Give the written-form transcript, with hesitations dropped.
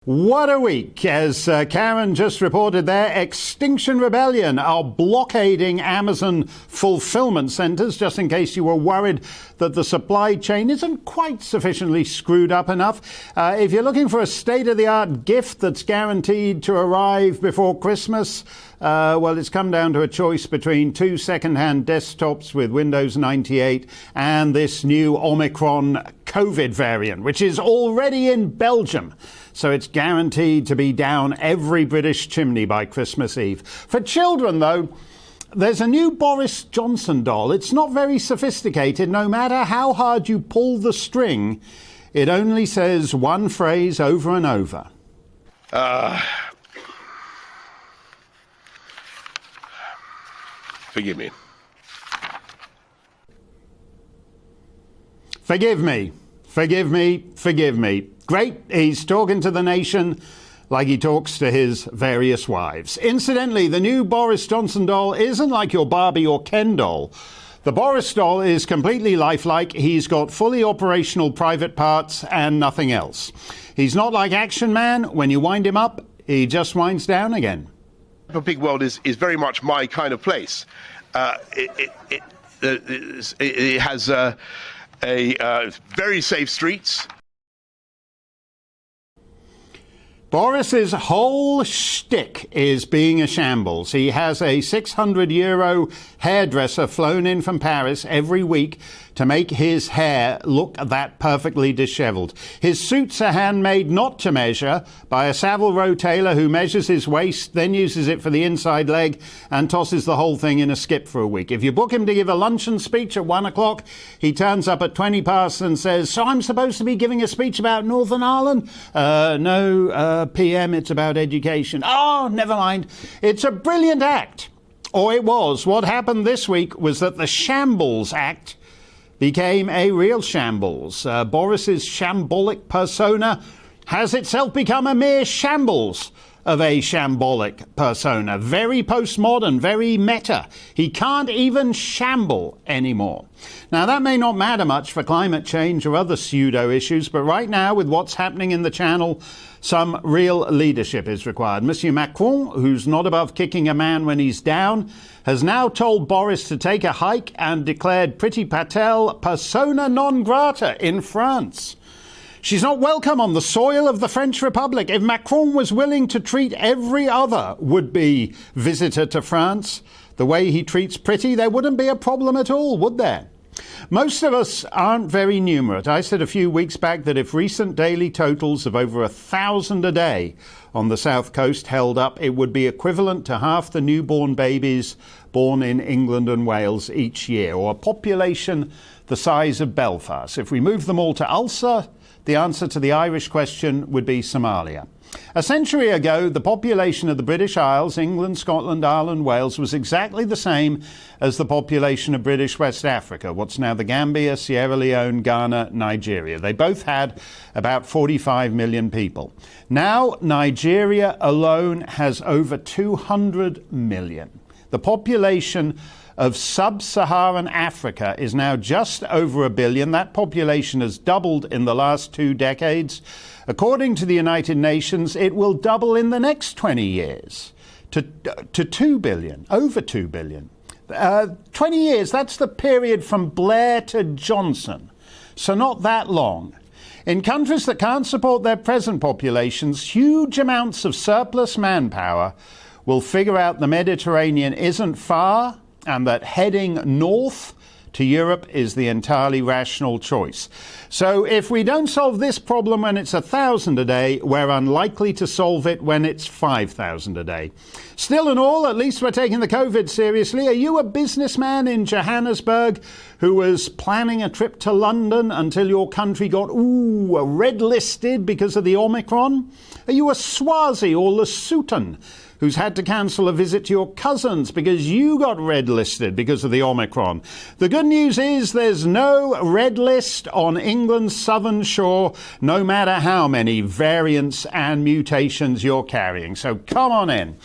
What a week. As Karen just reported there, Extinction Rebellion are blockading Amazon fulfillment centers, just in case you were worried that the supply chain isn't quite sufficiently screwed up enough. If you're looking for a state-of-the-art gift that's guaranteed to arrive before Christmas, well, it's come down to a choice between two second-hand desktops with Windows 98 and this new Omicron COVID variant, which is already in Belgium. So it's guaranteed to be down every British chimney by Christmas Eve. For children, though, there's a new Boris Johnson doll. It's not very sophisticated. No matter how hard you pull the string, it only says one phrase over and over. Forgive me. Forgive me. Forgive me. Forgive me. Great. He's talking to the nation like he talks to his various wives. Incidentally, the new Boris Johnson doll isn't like your Barbie or Ken doll. The Boris doll is completely lifelike. He's got fully operational private parts and nothing else. He's not like Action Man. When you wind him up, he just winds down again. The big world is very much my kind of place. It has very safe streets. Boris's whole shtick is being a shambles. He has a €600 hairdresser flown in from Paris every week to make his hair look that perfectly disheveled. His suits are handmade not to measure by a Savile Row tailor who measures his waist, then uses it for the inside leg and tosses the whole thing in a skip for a week. If you book him to give a luncheon speech at 1 o'clock, he turns up at 20 past and says, "So I'm supposed to be giving a speech about Northern Ireland?" No, PM, it's about education. Oh, never mind. It's a brilliant act. Or it was. What happened this week was that the Shambles Act became a real shambles. Boris's shambolic persona has itself become a mere shambles of a shambolic persona. Very postmodern, very meta. He can't even shamble anymore. Now, that may not matter much for climate change or other pseudo issues, but right now, with what's happening in the Channel, some real leadership is required. Monsieur Macron, who's not above kicking a man when he's down, has now told Boris to take a hike and declared Priti Patel persona non grata in France. She's not welcome on the soil of the French Republic. If Macron was willing to treat every other would-be visitor to France the way he treats Priti, there wouldn't be a problem at all, would there? Most of us aren't very numerate. I said a few weeks back that if recent daily totals of over 1,000 a day on the south coast held up, it would be equivalent to half the newborn babies born in England and Wales each year, or a population the size of Belfast. If we move them all to Ulster, the answer to the Irish question would be Somalia. A century ago, the population of the British Isles, England, Scotland, Ireland, Wales, was exactly the same as the population of British West Africa, what's now the Gambia, Sierra Leone, Ghana, Nigeria. They both had about 45 million people. Now, Nigeria alone has over 200 million. The population of sub-Saharan Africa is now just over 1 billion. That population has doubled in the last 2 decades. According to the United Nations, it will double in the next 20 years to 2 billion, over 2 billion. 20 years, that's the period from Blair to Johnson, so not that long. In countries that can't support their present populations, huge amounts of surplus manpower will figure out the Mediterranean isn't far and that heading north to Europe is the entirely rational choice. So if we don't solve this problem when it's 1,000 a day, we're unlikely to solve it when it's 5,000 a day. Still and all, at least we're taking the COVID seriously. Are you a businessman in Johannesburg who was planning a trip to London until your country got, red listed because of the Omicron? Are you a Swazi or Lesotho who's had to cancel a visit to your cousins because you got red listed because of the Omicron? The good news is there's no red list on England's southern shore, no matter how many variants and mutations you're carrying. So come on in.